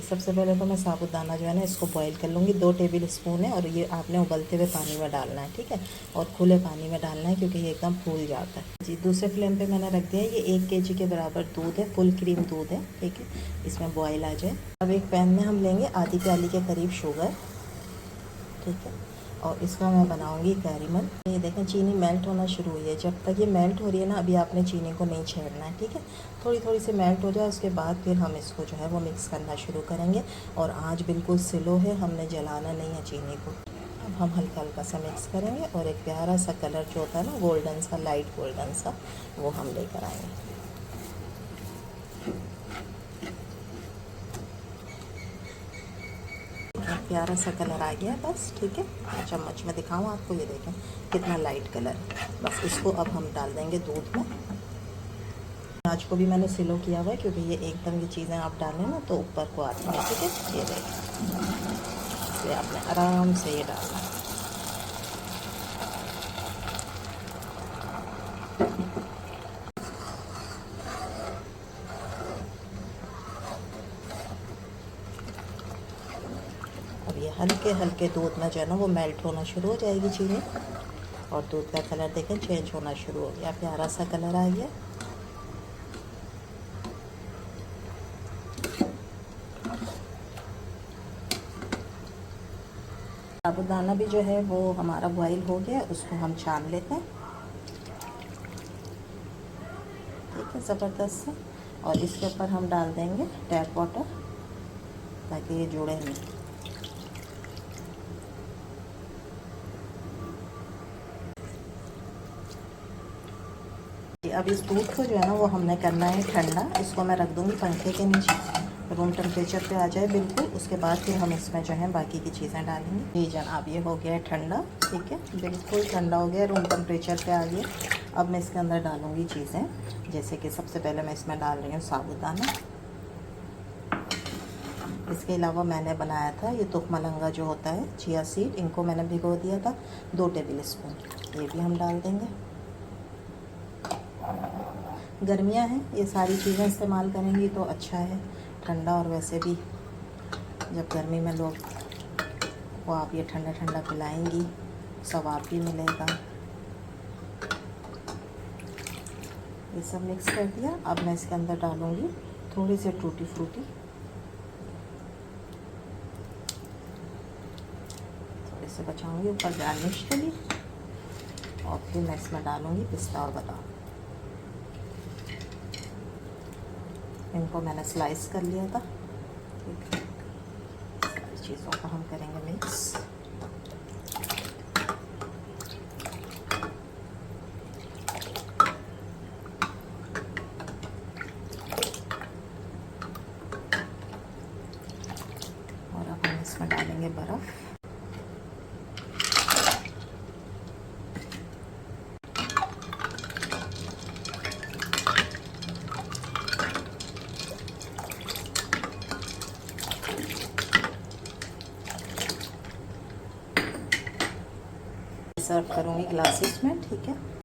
सबसे पहले तो मैं साबूदाना जो है ना इसको बॉईल कर लूँगी। 2 टेबल स्पून है और ये आपने उबलते हुए पानी में डालना है, ठीक है। और खुले पानी में डालना है क्योंकि ये एकदम फूल जाता है जी। दूसरे फ्लेम पे मैंने रख दिया है। ये 1 केजी के बराबर दूध है, फुल क्रीम दूध है, ठीक है। इसमें बॉयल आ जाए। अब एक पैन में हम लेंगे आधी प्याली के करीब शुगर, ठीक है। और इसका मैं बनाऊंगी कैरेमल। ये देखें चीनी मेल्ट होना शुरू हुई है। जब तक ये मेल्ट हो रही है ना, अभी आपने चीनी को नहीं छेड़ना है, ठीक है। थोड़ी थोड़ी सी मेल्ट हो जाए उसके बाद फिर हम इसको जो है वो मिक्स करना शुरू करेंगे। और आँच बिल्कुल स्लो है, हमने जलाना नहीं है चीनी को। अब हम हल्का हल्का सा मिक्स करेंगे और एक प्यारा सा कलर जो होता है ना गोल्डन सा, लाइट गोल्डन सा, वो हम लेकर आएंगे। प्यारा सा कलर आ गया बस, ठीक है। चम्मच में दिखाऊं आपको, ये देखें कितना लाइट कलर। बस इसको अब हम डाल देंगे दूध में। आँच को भी मैंने स्लो किया हुआ है क्योंकि ये एकदम ये चीज़ें आप डालें ना तो ऊपर को आती हैं, ठीक है। ये देखें, ये आपने आराम से ये डालना है। अब ये हल्के हल्के दूध में जो है ना वो मेल्ट होना शुरू हो जाएगी चीनी। और दूध का कलर देखें चेंज होना शुरू हो गया, प्यारा सा कलर आ गया। साबूदाना भी जो है वो हमारा बॉईल हो गया, उसको हम छान लेते हैं, ठीक है, ज़बरदस्त से। और इसके ऊपर हम डाल देंगे टैप वाटर ताकि ये जुड़े नहीं। अब इस दूध को जो है ना वो हमने करना है ठंडा। इसको मैं रख दूँगी पंखे के नीचे, रूम टेम्परेचर पे आ जाए बिल्कुल। उसके बाद फिर हम इसमें जो है बाकी की चीज़ें डालेंगे। जी जनाब, ये हो गया है ठंडा, ठीक है, बिल्कुल ठंडा हो गया, रूम टेम्परेचर पे आ गया। अब मैं इसके अंदर डालूँगी चीज़ें, जैसे कि सबसे पहले मैं इसमें डाल रही हूँ साबूदाना। इसके अलावा मैंने बनाया था ये तुखमलंगा जो होता है, चिया सीड, इनको मैंने भिगो दिया था 2 टेबल स्पून, ये भी हम डाल देंगे। गर्मियाँ हैं, ये सारी चीज़ें इस्तेमाल करेंगी तो अच्छा है, ठंडा। और वैसे भी जब गर्मी में लोग को आप ये ठंडा ठंडा पिलाएंगी, सवाब भी मिलेगा। ये सब मिक्स कर दिया। अब मैं इसके अंदर डालूँगी थोड़ी सी टूटी फ्रूटी, थोड़े से बचाऊँगी ऊपर गार्निश के लिए। और फिर मैं इसमें डालूँगी पिस्ता और बादाम, इनको मैंने स्लाइस कर लिया था, ठीक है। सारी चीज़ों को हम करेंगे मिक्स। और अब हम इसमें डालेंगे बर्फ़। सर्व करूँगी ग्लासेस में, ठीक है।